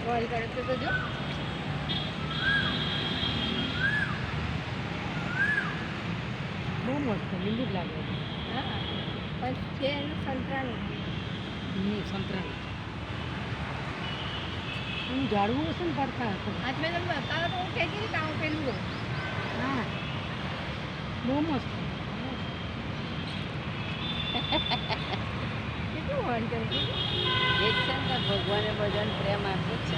Call કરે તો જો બહુ મસ્ત લીંબુ જ લાગે હા પણ છે એનું સંતરાનું સંતરાનું એનું ઝાડવું હશે ને પડતા હશે આજ મેં તમને બતાવ્યો તો હું કહેતી હતી કે આવું પેલું હોય. હા બહુ મસ્ત કેટલું વણ કરે છે એ જ છે ને ભગવાને બધાને પ્રેમ આપ્યો જ છે